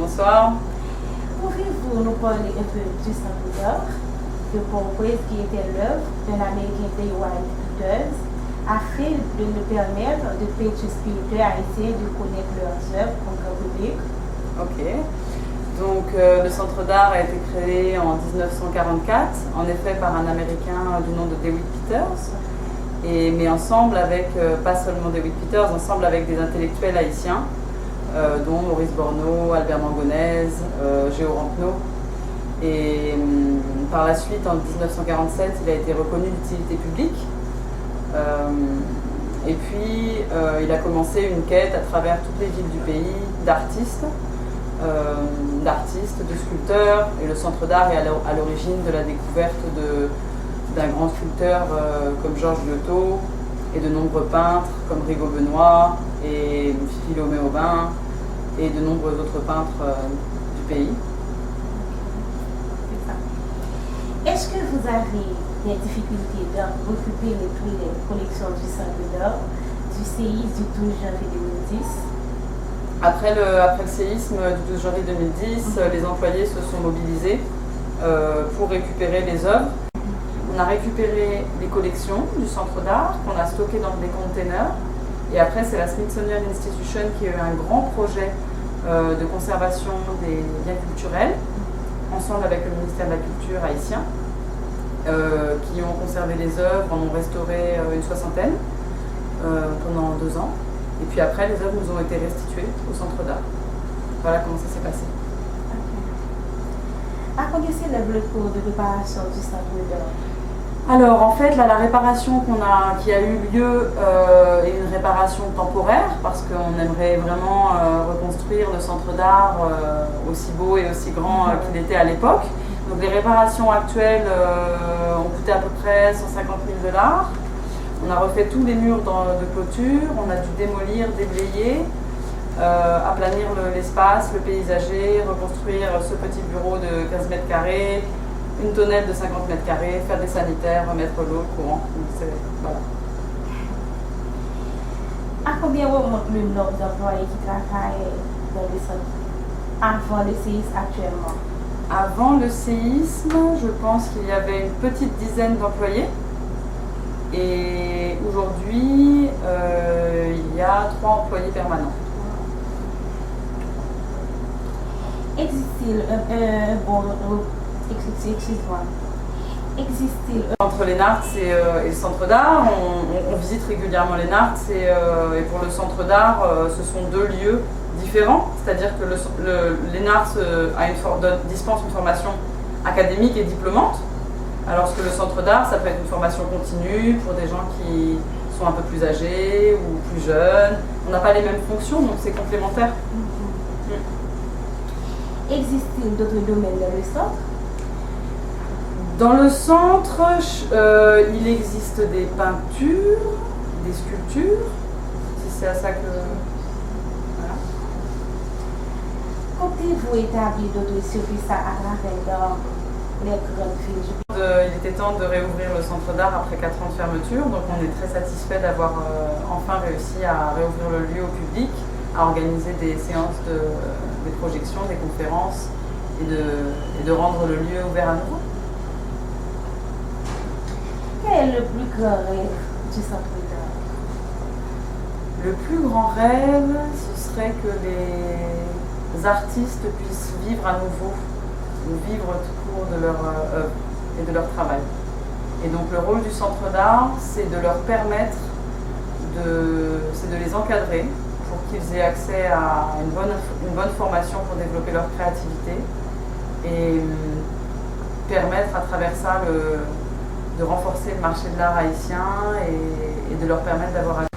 bonsoir. Pouvez-vous nous parler un peu du Centre d'art de Port-au-Prince qui était l'œuvre d'un Américain Dwight Peters afin de nous permettre de peintres sculpteurs haïtiens de connaître leurs œuvres au grand public? Ok. Donc le Centre d'art a été créé en 1944, en effet par un Américain du nom de Dwight Peters, mais ensemble avec, pas seulement Dwight Peters, ensemble avec des intellectuels haïtiens, dont Maurice Borneau, Albert Mangonèse, Géo Rampenot. Et par la suite, en 1947, il a été reconnu d'utilité publique. Et puis, il a commencé une quête à travers toutes les villes du pays d'artistes, de sculpteurs, et le Centre d'art est à l'origine de la découverte d'un grand sculpteur comme Georges Liotto et de nombreux peintres comme Rigaud Benoît et Philomé Aubin et de nombreux autres peintres du pays. Est-ce que vous avez des difficultés dans récupérer toutes les collections du Centre d'art du séisme du 12 janvier 2010? Après le séisme du 12 janvier 2010, les employés se sont mobilisés pour récupérer les œuvres. On a récupéré les collections du Centre d'art qu'on a stockées dans des containers. Et après, c'est la Smithsonian Institution qui a eu un grand projet de conservation des biens culturels, ensemble avec le ministère de la Culture haïtien, qui ont conservé les œuvres, en ont restauré une soixantaine pendant 2 ans. Et puis après, les œuvres nous ont été restituées au Centre d'art. Voilà comment ça s'est passé. À combien s'élève le coût de réparation du Centre d'art? Alors en fait, là, la réparation qui a eu lieu est une réparation temporaire parce qu'on aimerait vraiment reconstruire le Centre d'art aussi beau et aussi grand qu'il était à l'époque. Donc les réparations actuelles ont coûté à peu près 150 000 $. On a refait tous les murs de clôture, on a dû démolir, déblayer, aplanir l'espace, le paysager, reconstruire ce petit bureau de 15 mètres carrés, une tonnelle de 50 mètres carrés, faire des sanitaires, remettre l'eau, le courant. Voilà. À combien remonte le nombre d'employés qui travaillent dans le centre avant le séisme actuellement? Avant le séisme, je pense qu'il y avait une petite dizaine d'employés. Et aujourd'hui, il y a 3 employés permanents. Existe-t-il un bon... Excuse-moi. Existe-t-il... Entre les Narts et le Centre d'art, on visite régulièrement les Narts et pour le Centre d'art, ce sont 2 lieux différents. C'est-à-dire que les Narts dispense une formation académique et diplômante, alors que le Centre d'art, ça peut être une formation continue pour des gens qui sont un peu plus âgés ou plus jeunes. On n'a pas les mêmes fonctions, donc c'est complémentaire. Existe-t-il d'autres domaines dans le centre? Dans le centre, il existe des peintures, des sculptures, si c'est à ça que... Voilà. Comptez-vous établir d'autres services à travers les grandes villes? Il était temps de réouvrir le Centre d'art après 4 ans de fermeture, donc on est très satisfait d'avoir enfin réussi à réouvrir le lieu au public, à organiser des séances des projections, des conférences et de rendre le lieu ouvert à nouveau. Quel est le plus grand rêve du Centre d'art? Le plus grand rêve, ce serait que les artistes puissent vivre à nouveau, ou vivre tout court de leur œuvre et de leur travail. Et donc le rôle du Centre d'art, c'est de leur permettre, c'est de les encadrer pour qu'ils aient accès à une bonne formation pour développer leur créativité et permettre à travers ça de renforcer le marché de l'art haïtien et de leur permettre d'avoir accès